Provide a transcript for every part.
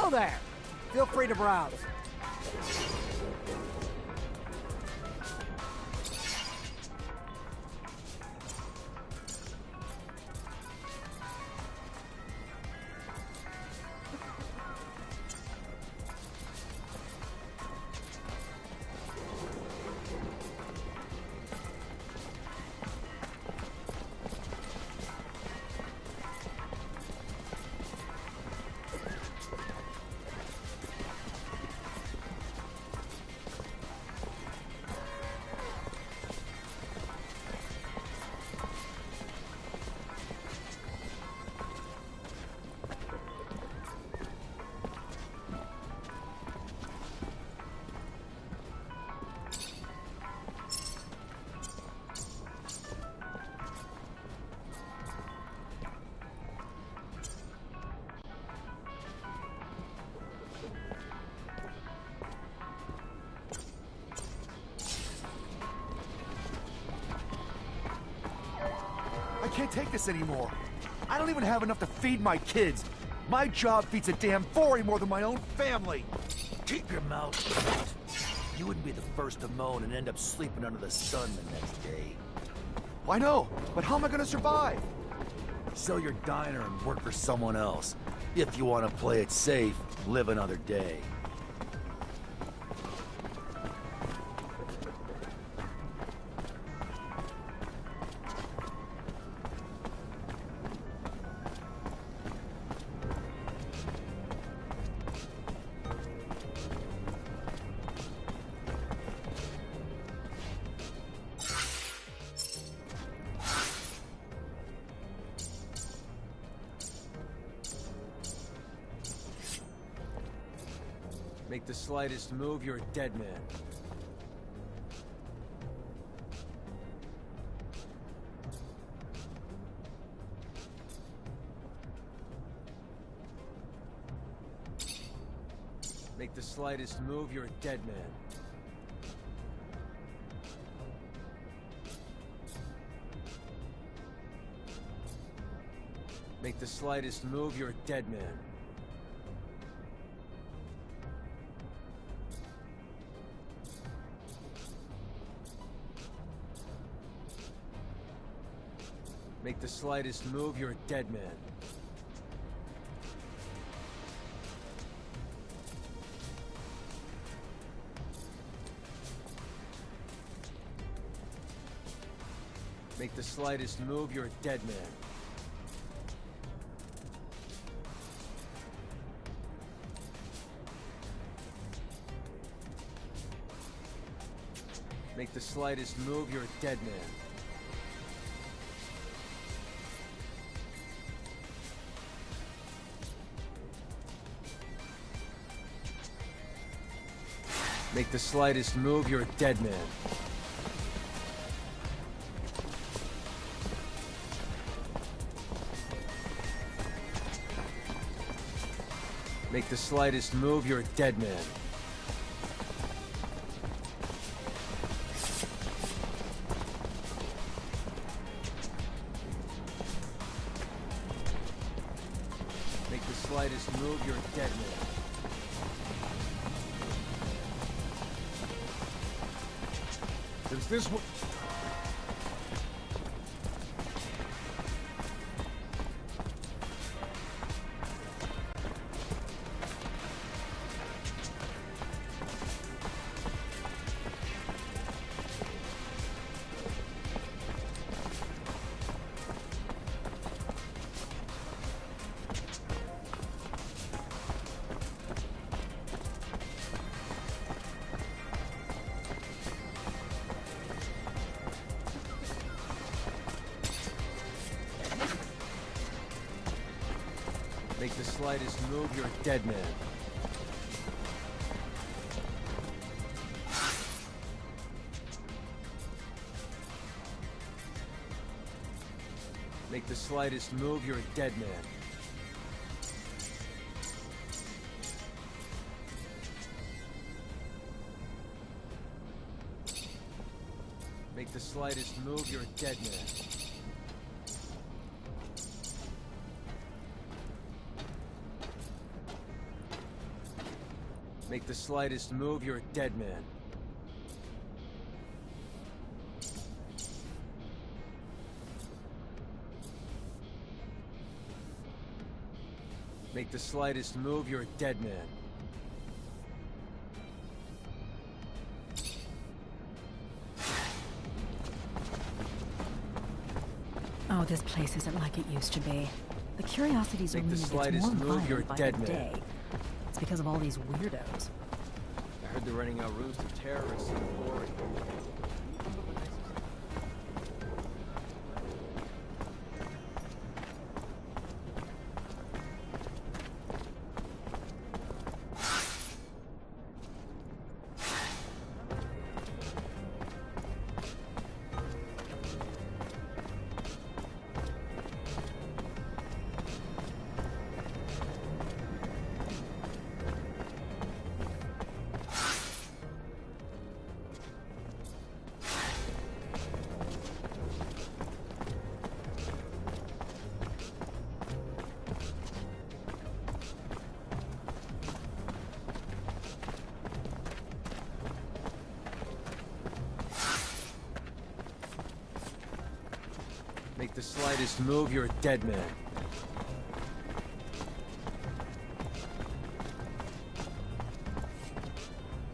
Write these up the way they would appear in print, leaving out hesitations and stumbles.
Hello there! Feel free to browse. I can't take this anymore. I don't even have enough to feed my kids. My job feeds a damn 40 more than my own family. Keep your mouth shut. You wouldn't be the first to moan and end up sleeping under the sun the next day. I know, but how am I gonna survive? Sell your diner and work for someone else. If you want to play it safe, live another day. Make the slightest move, you're a dead man. Make the slightest move, you're a dead man. Make the slightest move, you're a dead man. Make the slightest move, you're a dead man. Make the slightest move, you're a dead man. Make the slightest move, you're a dead man. Make the slightest move, you're a dead man. Make the slightest move, you're a dead man. Make the slightest move, you're a dead man. Is this what... Make the slightest move, you're a dead man. Make the slightest move, you're a dead man. Make the slightest move, you're a dead man. Make the slightest move, you're a dead man. Make the slightest move, you're a dead man. Oh, this place isn't like it used to be. The curiosity's Make only the gets slightest more move, you're a violent by dead the man. day. It's because of all these weirdos. I heard they're running out roost of terrorists in the quarry. Make the slightest move, you're a dead man.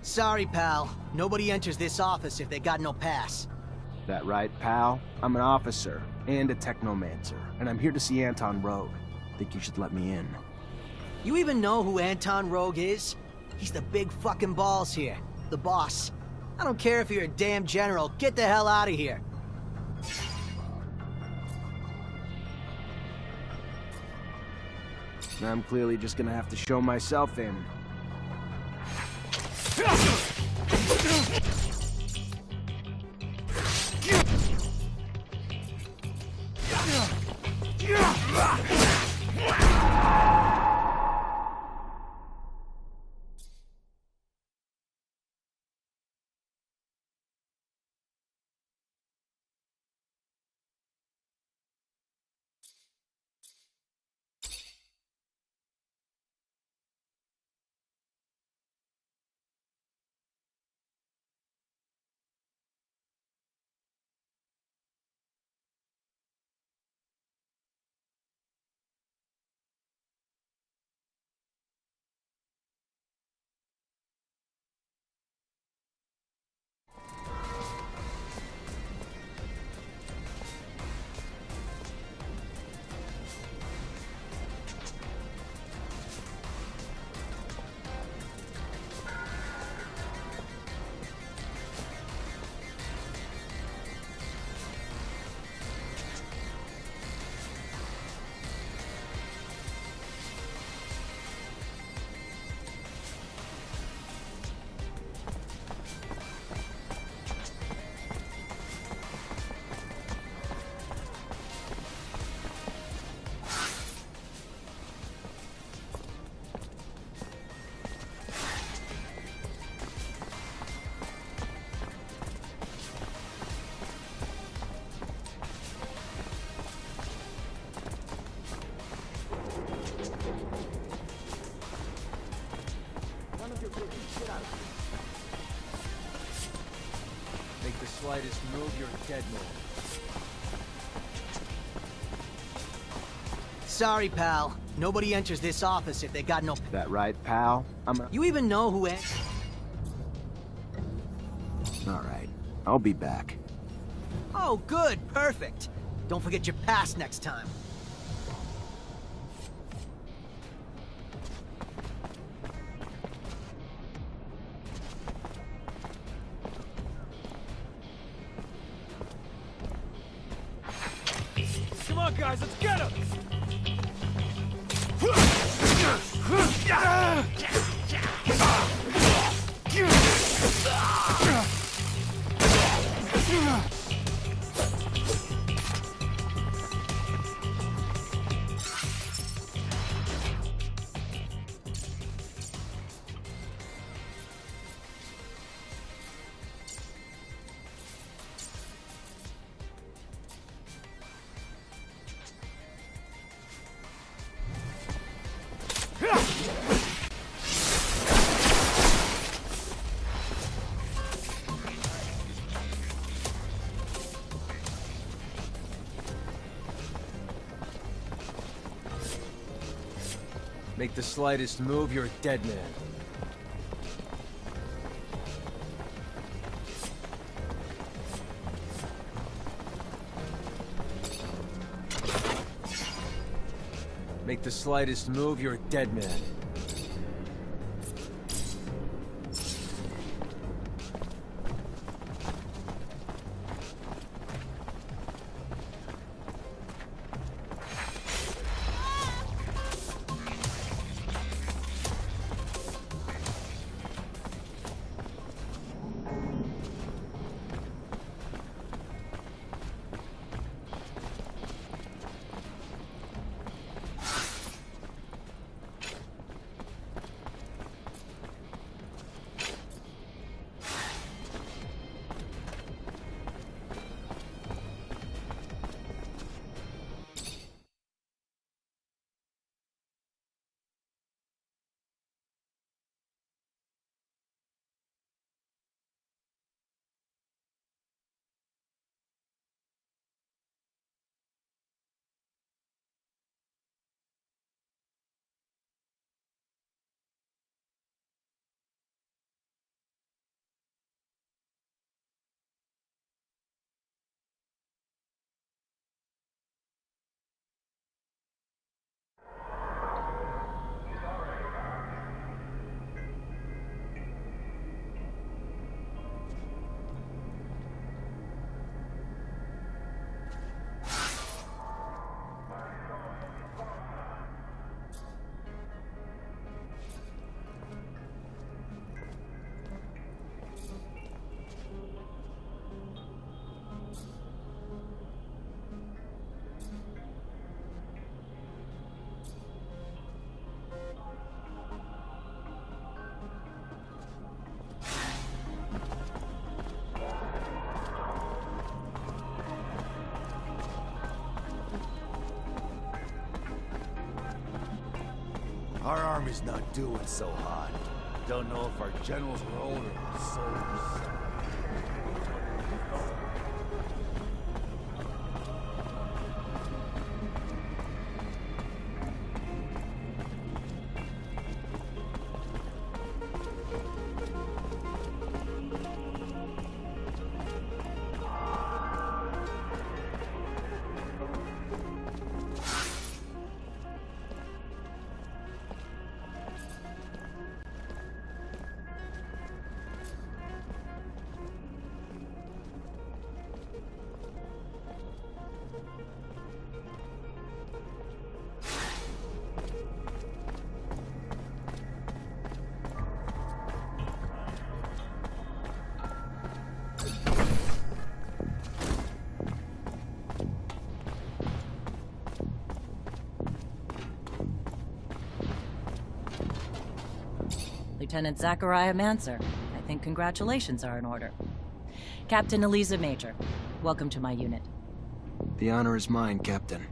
Sorry, pal. Nobody enters this office if they got no pass. That right, pal? I'm an officer and a Technomancer, and I'm here to see Anton Rogue. Think you should let me in. You even know who Anton Rogue is? He's the big fucking balls here. The boss. I don't care if you're a damn general. Get the hell out of here. I'm clearly just gonna have to show myself in. Make the slightest move, you're a dead man. Sorry, pal. Nobody enters this office if they got no... That right, pal? I'm a... You even know who Alright, I'll be back. Oh, good. Perfect. Don't forget your pass next time. Come on, guys, let's get him! Make the slightest move, you're a dead man. Make the slightest move, you're a dead man. Our army's not doing so hot. Don't know if our generals were old or soldiers. Lieutenant Zachariah Mancer. I think congratulations are in order. Captain Eliza Major, welcome to my unit. The honor is mine, Captain.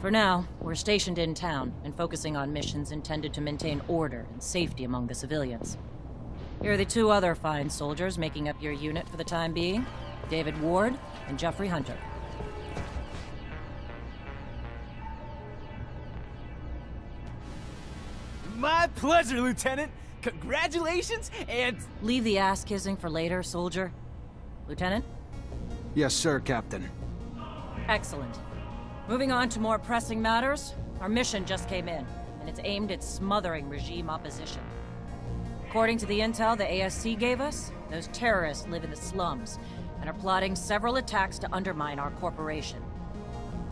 For now, we're stationed in town and focusing on missions intended to maintain order and safety among the civilians. Here are the two other fine soldiers making up your unit for the time being, David Ward and Jeffrey Hunter. My pleasure, Lieutenant. Congratulations, and... Leave the ass-kissing for later, soldier. Lieutenant? Yes, sir, Captain. Excellent. Moving on to more pressing matters, our mission just came in, and it's aimed at smothering regime opposition. According to the intel the ASC gave us, those terrorists live in the slums and are plotting several attacks to undermine our corporation.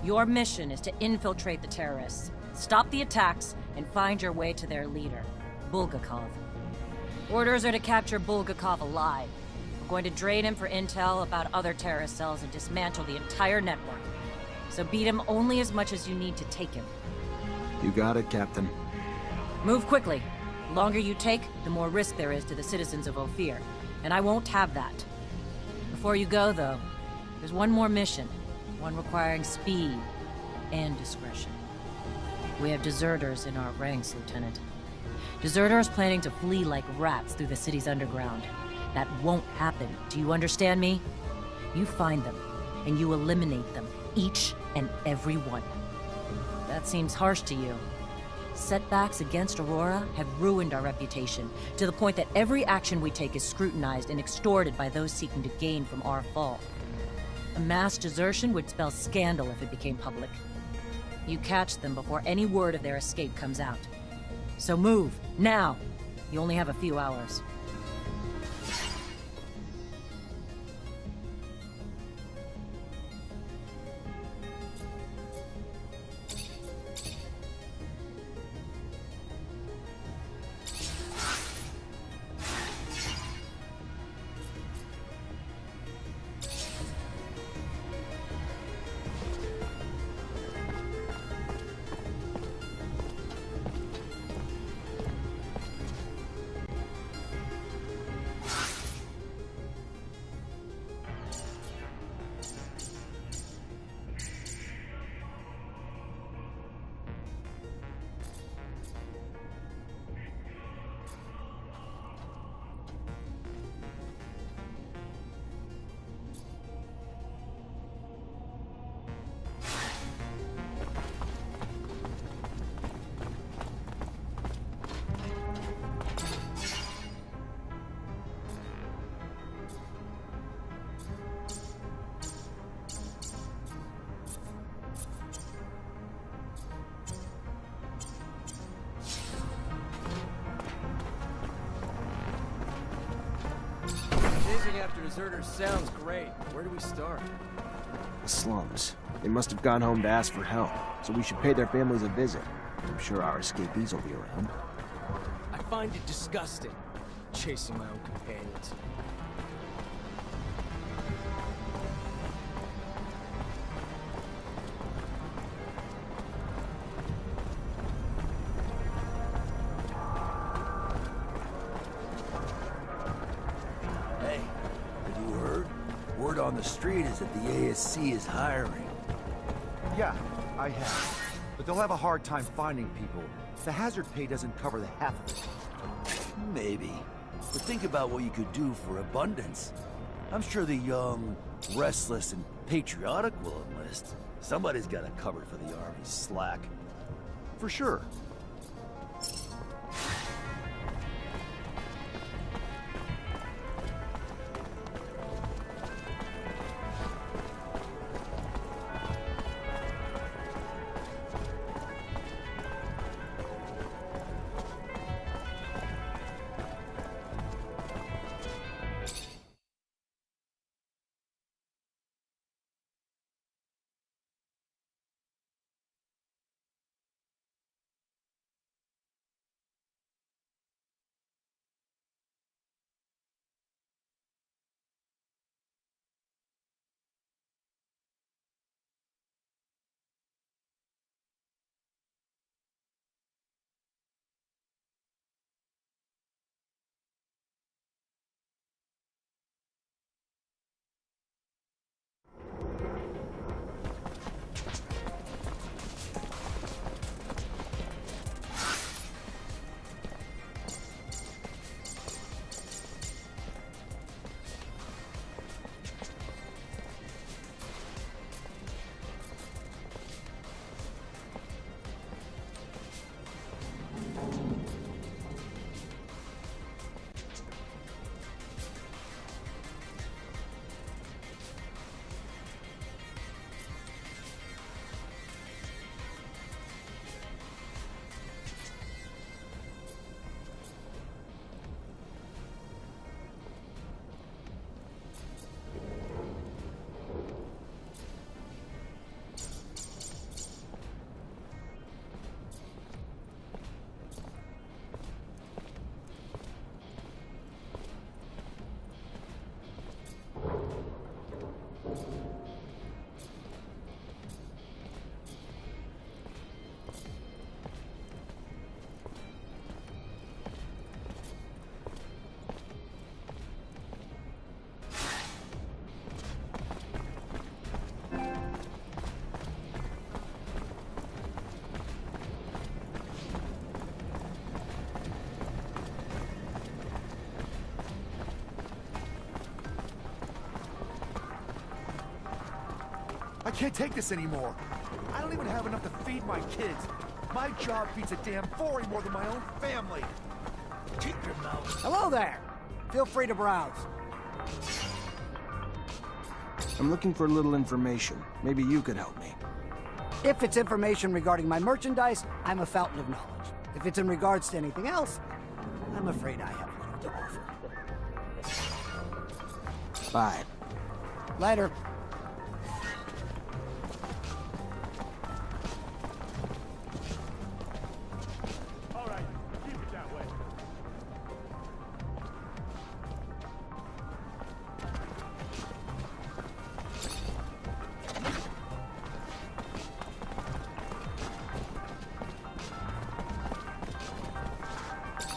Your mission is to infiltrate the terrorists, stop the attacks, and find your way to their leader, Bulgakov. Orders are to capture Bulgakov alive. We're going to drain him for intel about other terrorist cells and dismantle the entire network. So beat him only as much as you need to take him. You got it, Captain. Move quickly. The longer you take, the more risk there is to the citizens of Ophir, and I won't have that. Before you go, though, there's one more mission, one requiring speed and discretion. We have deserters in our ranks, Lieutenant. Deserters planning to flee like rats through the city's underground. That won't happen. Do you understand me? You find them, and you eliminate them, each and every one. That seems harsh to you. Setbacks against Aurora have ruined our reputation, to the point that every action we take is scrutinized and extorted by those seeking to gain from our fall. A mass desertion would spell scandal if it became public. You catch them before any word of their escape comes out. So move, now! You only have a few hours. Chasing after deserters sounds great. Where do we start? The slums. They must have gone home to ask for help, so we should pay their families a visit. I'm sure our escapees will be around. I find it disgusting, chasing my own companions. Hey, have you heard? Word on the street is that the ASC is hiring. Yeah, I have. But they'll have a hard time finding people. The hazard pay doesn't cover the half of it. Maybe. But think about what you could do for abundance. I'm sure the young, restless, and patriotic will enlist. Somebody's got to cover for the Army's slack. For sure. I can't take this anymore. I don't even have enough to feed my kids. My job beats a damn 40 more than my own family. Keep your mouth. Hello there. Feel free to browse. I'm looking for a little information. Maybe you could help me. If it's information regarding my merchandise, I'm a fountain of knowledge. If it's in regards to anything else, I'm afraid I have little to offer. Bye. Later.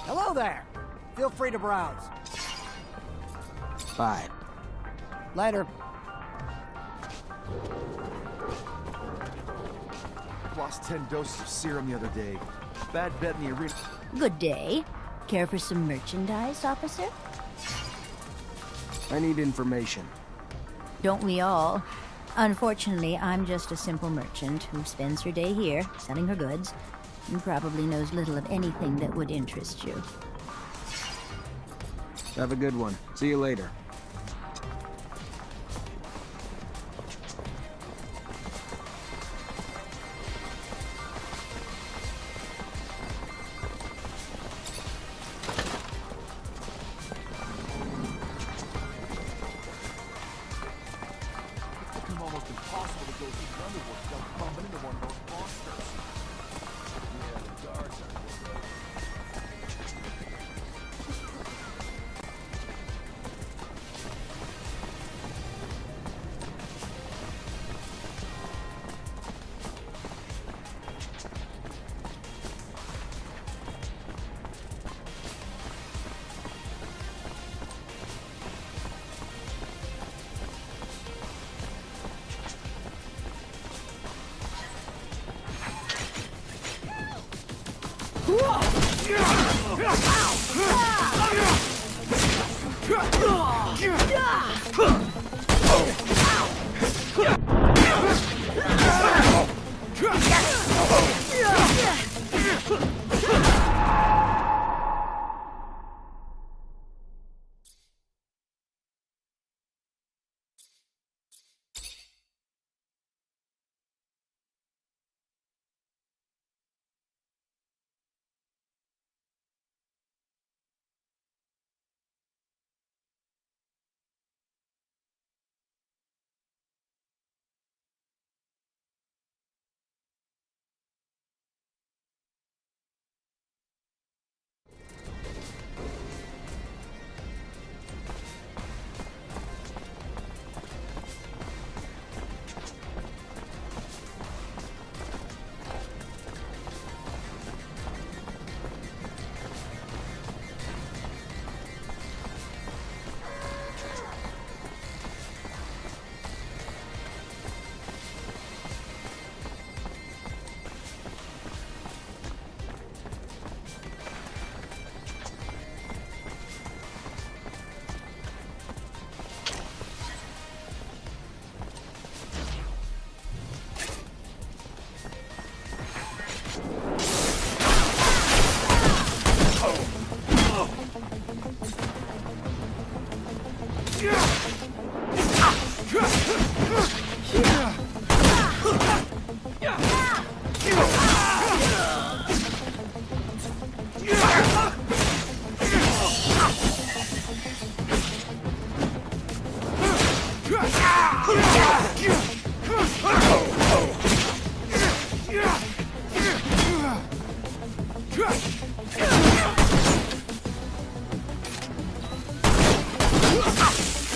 Hello there. Feel free to browse. Bye. Later. Lost 10 doses of serum the other day. Bad bet in the arena. Good day. Care for some merchandise, officer? I need information. Don't we all? Unfortunately, I'm just a simple merchant who spends her day here, selling her goods, and probably knows little of anything that would interest you. Have a good one. See you later. It's become almost impossible to go through the underworld without bumping into one of those monsters. Yeah, the guards are.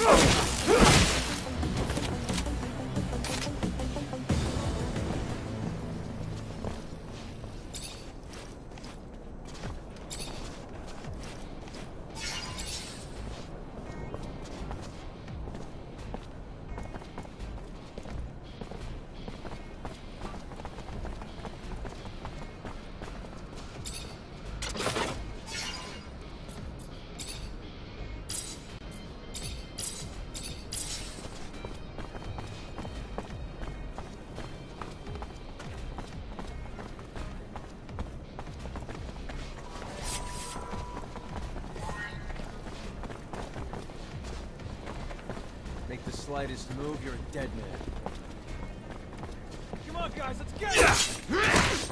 Oh! slightest move, you're a dead man. Come on, guys, let's get it!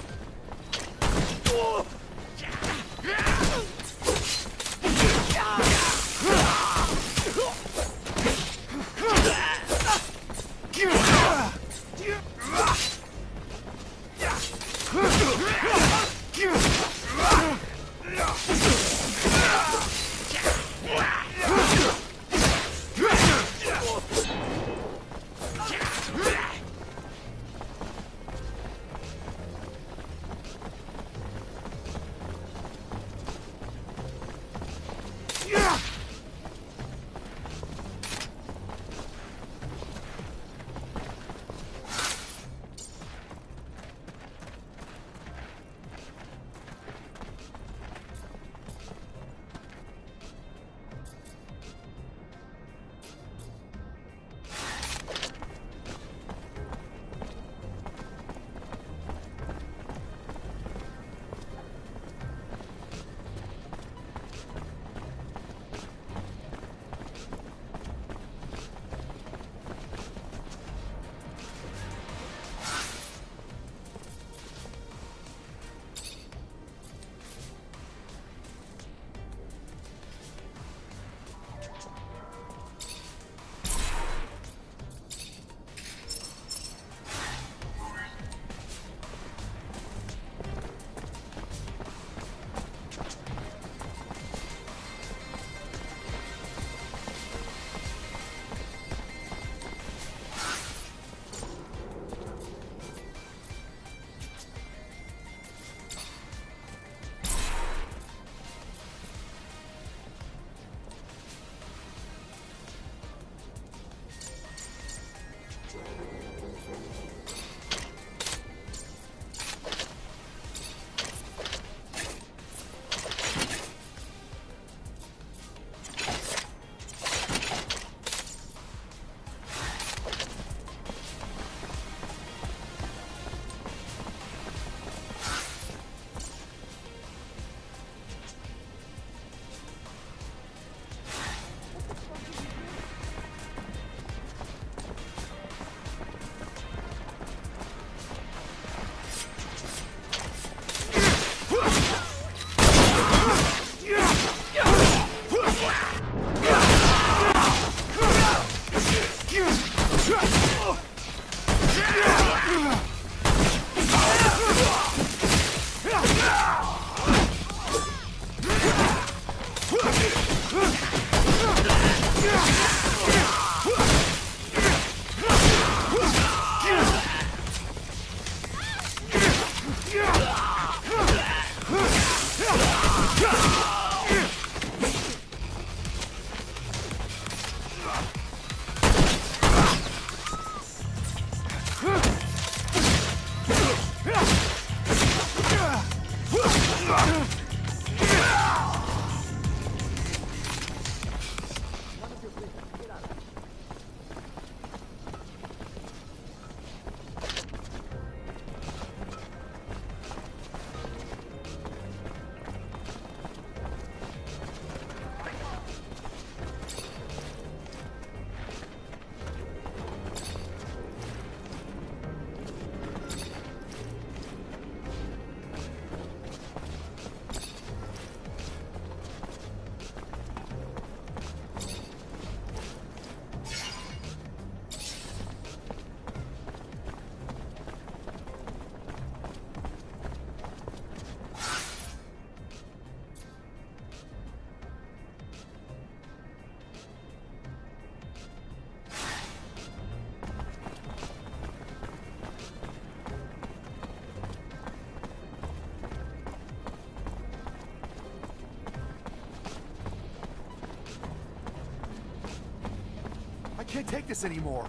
I can't take this anymore.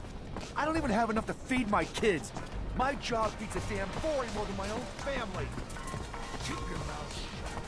I don't even have enough to feed my kids. My job feeds a damn 40 more than my own family. Keep your mouth shut.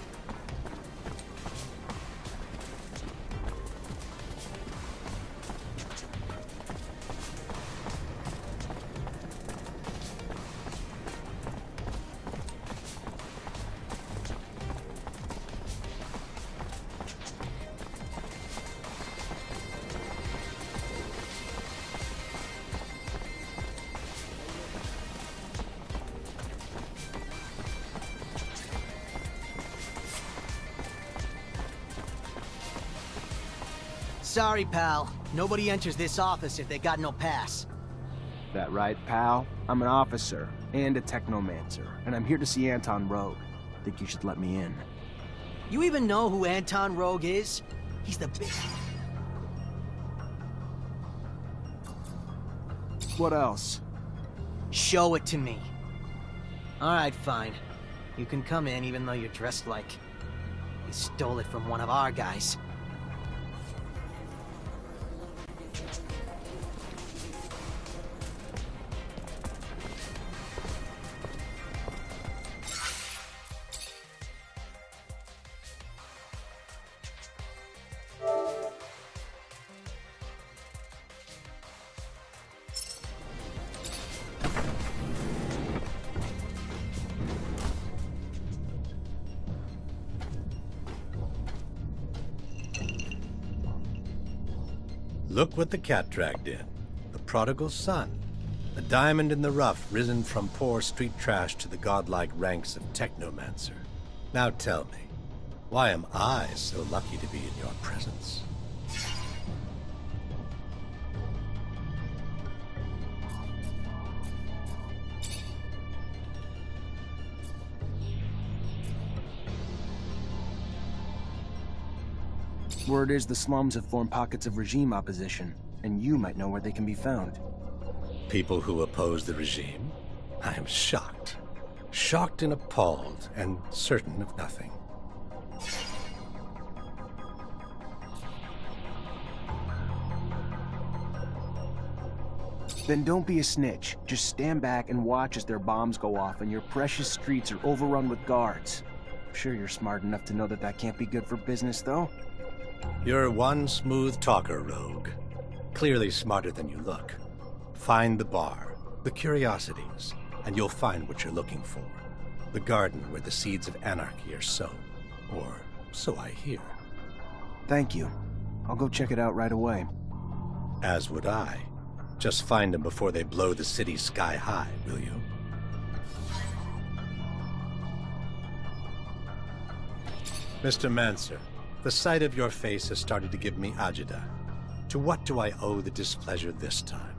Sorry, pal. Nobody enters this office if they got no pass. That right, pal? I'm an officer and a Technomancer, and I'm here to see Anton Rogue. Think you should let me in. You even know who Anton Rogue is? He's the big... What else? Show it to me. Alright, fine. You can come in even though you're dressed like... you stole it from one of our guys. Look what the cat dragged in. The prodigal son. A diamond in the rough, risen from poor street trash to the godlike ranks of Technomancer. Now tell me, why am I so lucky to be in your presence? Word is the slums have formed pockets of regime opposition, and you might know where they can be found. People who oppose the regime? I am shocked. Shocked and appalled, and certain of nothing. Then don't be a snitch. Just stand back and watch as their bombs go off and your precious streets are overrun with guards. I'm sure you're smart enough to know that that can't be good for business, though. You're one smooth talker, Rogue. Clearly smarter than you look. Find the bar, the curiosities, and you'll find what you're looking for. The garden where the seeds of anarchy are sown. Or so I hear. Thank you. I'll go check it out right away. As would I. Just find them before they blow the city sky high, will you? Mr. Mancer, the sight of your face has started to give me agita. To what do I owe the displeasure this time?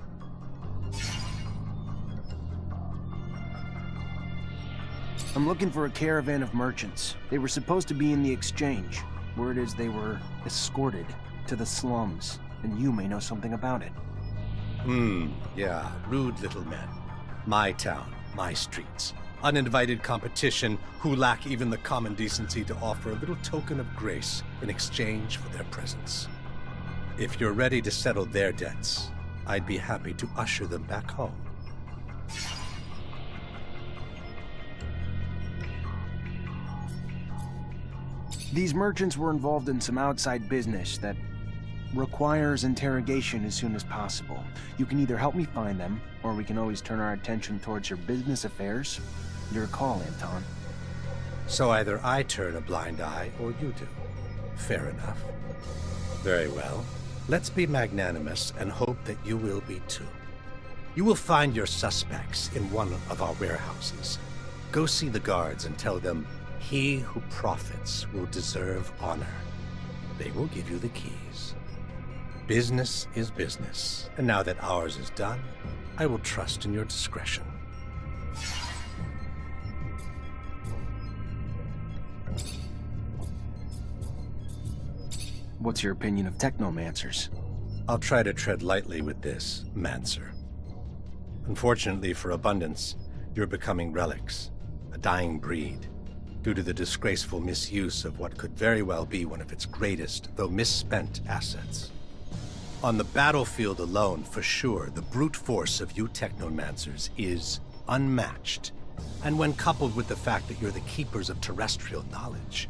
I'm looking for a caravan of merchants. They were supposed to be in the exchange. Word is they were escorted to the slums, and you may know something about it. Yeah, rude little men. My town, my streets. Uninvited competition who lack even the common decency to offer a little token of grace in exchange for their presence. If you're ready to settle their debts, I'd be happy to usher them back home. These merchants were involved in some outside business that requires interrogation as soon as possible. You can either help me find them, or we can always turn our attention towards your business affairs. Your call, Anton. So either I turn a blind eye, or you do. Fair enough. Very well. Let's be magnanimous and hope that you will be too. You will find your suspects in one of our warehouses. Go see the guards and tell them, he who profits will deserve honor. They will give you the keys. Business is business, and now that ours is done, I will trust in your discretion. What's your opinion of Technomancers? I'll try to tread lightly with this, Mancer. Unfortunately for Abundance, you're becoming relics, a dying breed, due to the disgraceful misuse of what could very well be one of its greatest, though misspent, assets. On the battlefield alone, for sure, the brute force of you Technomancers is unmatched. And when coupled with the fact that you're the keepers of terrestrial knowledge,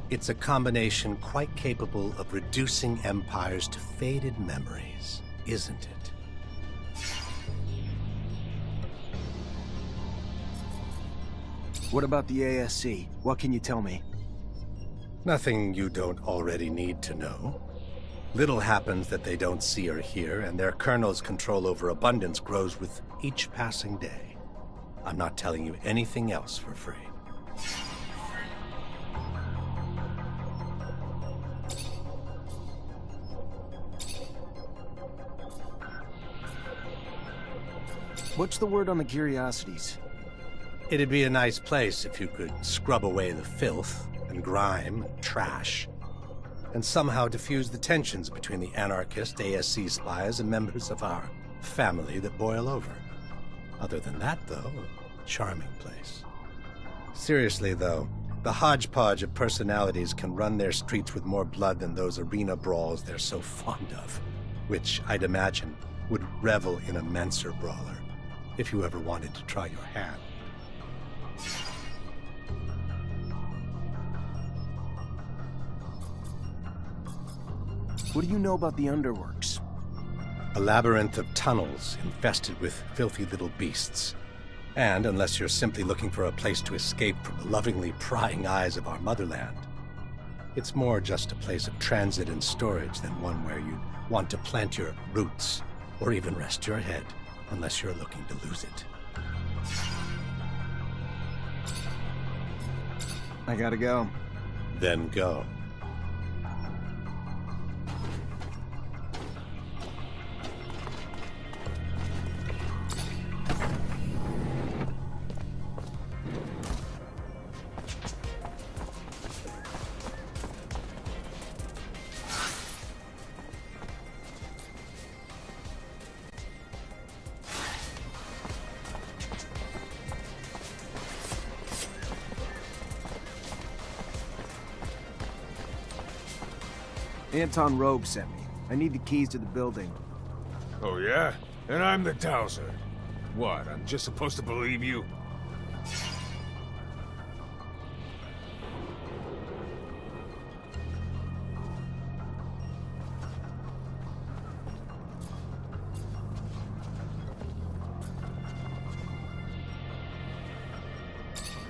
it's a combination quite capable of reducing empires to faded memories, isn't it? What about the ASC? What can you tell me? Nothing you don't already need to know. Little happens that they don't see or hear, and their colonel's control over Abundance grows with each passing day. I'm not telling you anything else for free. What's the word on the curiosities? It'd be a nice place if you could scrub away the filth and grime and trash, and somehow diffuse the tensions between the anarchist ASC spies and members of our family that boil over. Other than that, though, a charming place. Seriously, though, the hodgepodge of personalities can run their streets with more blood than those arena brawls they're so fond of, which, I'd imagine, would revel in a Mancer brawler, if you ever wanted to try your hand. What do you know about the Underworks? A labyrinth of tunnels infested with filthy little beasts. And unless you're simply looking for a place to escape from the lovingly prying eyes of our motherland, it's more just a place of transit and storage than one where you want to plant your roots or even rest your head, unless you're looking to lose it. I gotta go. Then go. Anton Rogue sent me. I need the keys to the building. Oh, yeah? And I'm the Dowser. What, I'm just supposed to believe you?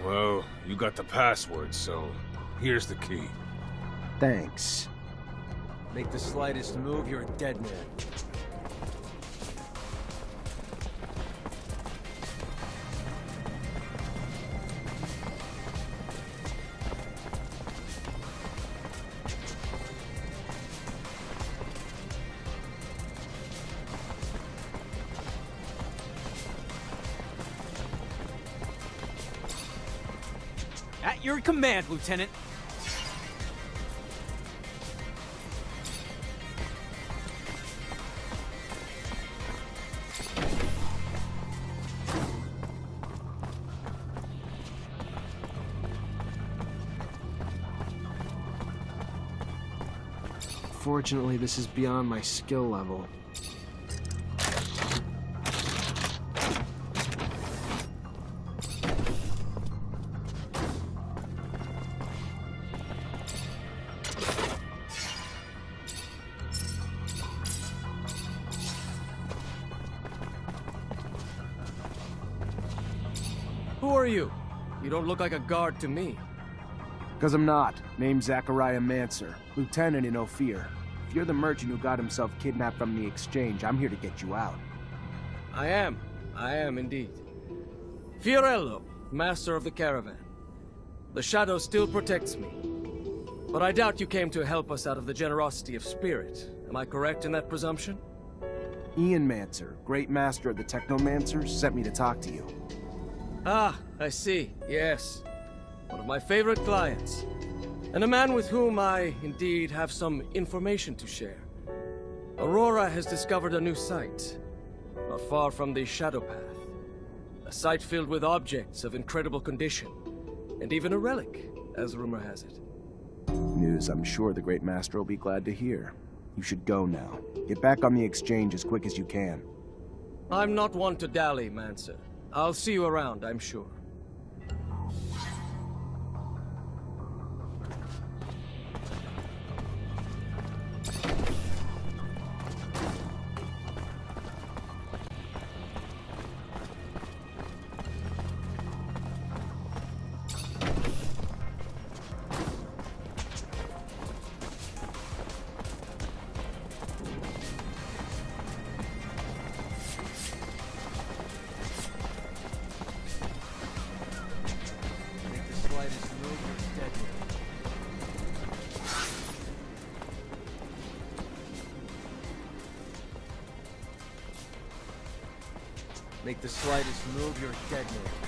Well, you got the password, so here's the key. Thanks. Make the slightest move, you're a dead man. At your command, Lieutenant. Fortunately, this is beyond my skill level. Who are you? You don't look like a guard to me. Because I'm not. Name's Zachariah Mancer, lieutenant in Ophir. If you're the merchant who got himself kidnapped from the exchange, I'm here to get you out. I am indeed. Fiorello, master of the caravan. The shadow still protects me. But I doubt you came to help us out of the generosity of spirit. Am I correct in that presumption? Ian Mancer, great master of the Technomancers, sent me to talk to you. Ah, I see. Yes. One of my favorite clients. And a man with whom I, indeed, have some information to share. Aurora has discovered a new site, not far from the Shadow Path. A site filled with objects of incredible condition, and even a relic, as rumor has it. News I'm sure the great master will be glad to hear. You should go now. Get back on the exchange as quick as you can. I'm not one to dally, Mancer. I'll see you around, I'm sure. Make the slightest move, you're a dead man.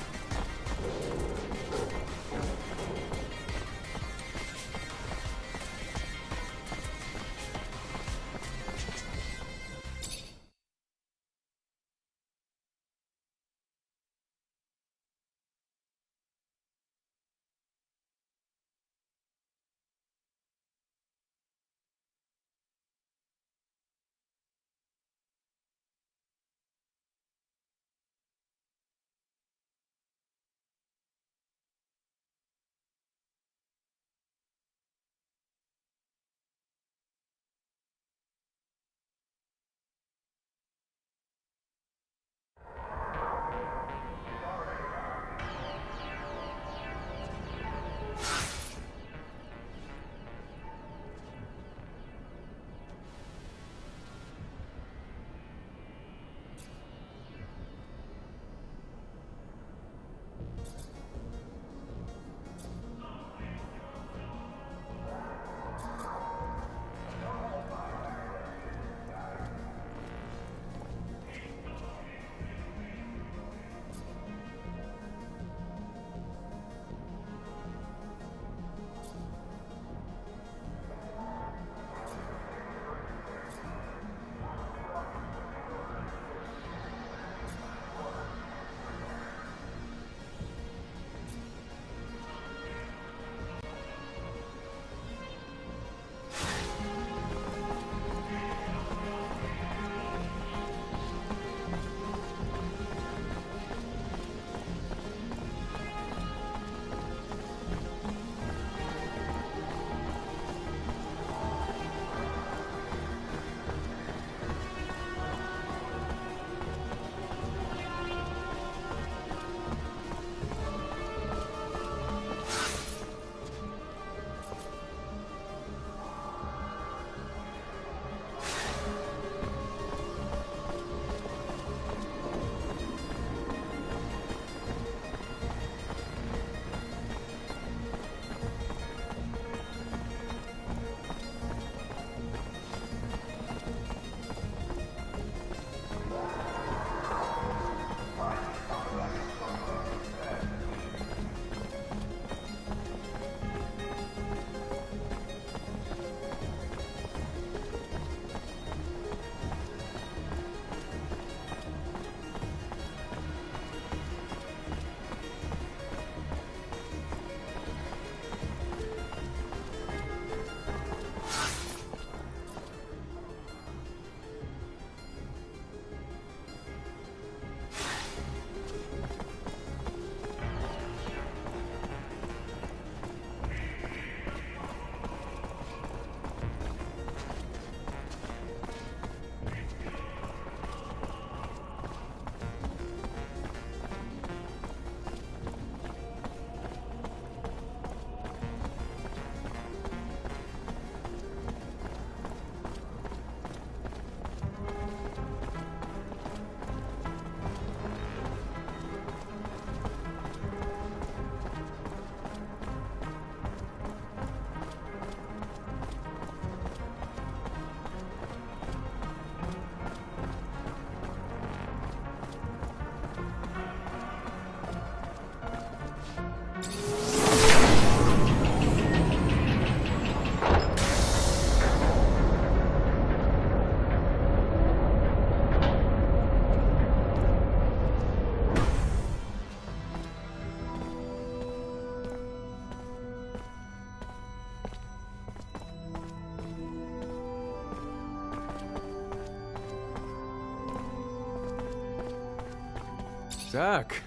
Zach,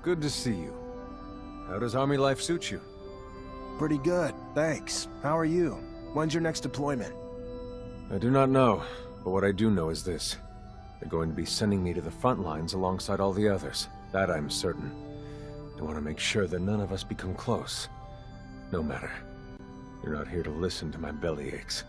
good to see you. How does army life suit you? Pretty good, thanks. How are you? When's your next deployment? I do not know, but what I do know is this. They're going to be sending me to the front lines alongside all the others. That I'm certain. I want to make sure that none of us become close. No matter. You're not here to listen to my belly aches.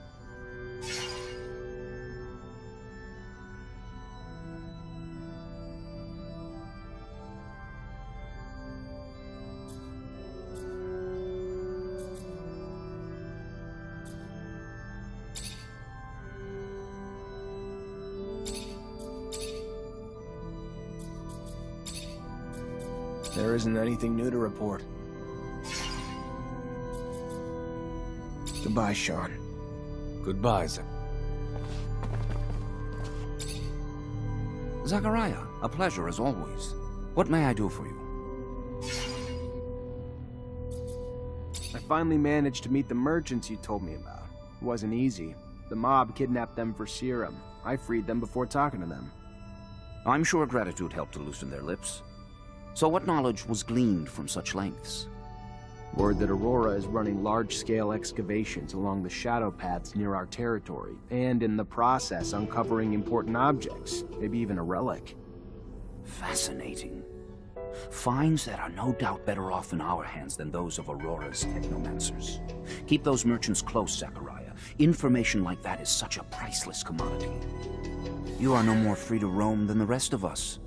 There isn't anything new to report. Goodbye, Sean. Goodbye, Zach. Zachariah, a pleasure as always. What may I do for you? I finally managed to meet the merchants you told me about. It wasn't easy. The mob kidnapped them for serum. I freed them before talking to them. I'm sure gratitude helped to loosen their lips. So what knowledge was gleaned from such lengths? Word that Aurora is running large-scale excavations along the shadow paths near our territory, and in the process uncovering important objects, maybe even a relic. Fascinating. Finds that are no doubt better off in our hands than those of Aurora's Technomancers. Keep those merchants close, Zachariah. Information like that is such a priceless commodity. You are no more free to roam than the rest of us.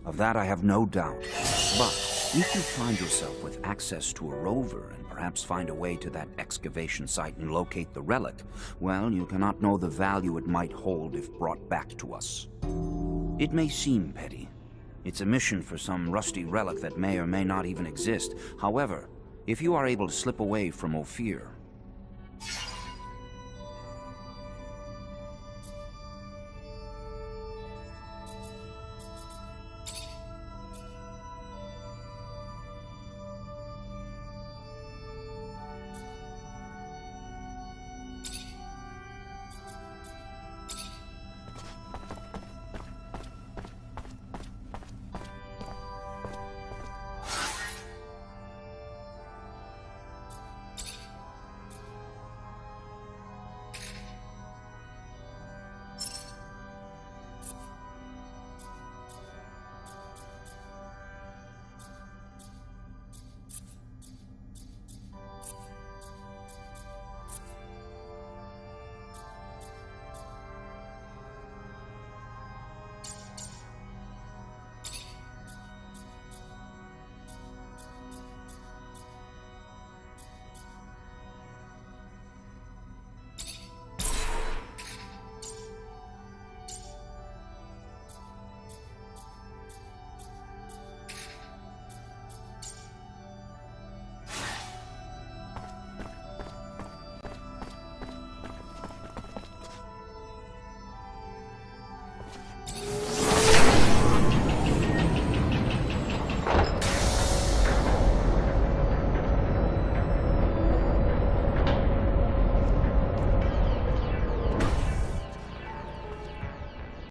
Of that I have no doubt. But if you find yourself with access to a rover and perhaps find a way to that excavation site and locate the relic, well, you cannot know the value it might hold if brought back to us. It may seem petty. It's a mission for some rusty relic that may or may not even exist. However, if you are able to slip away from Ophir,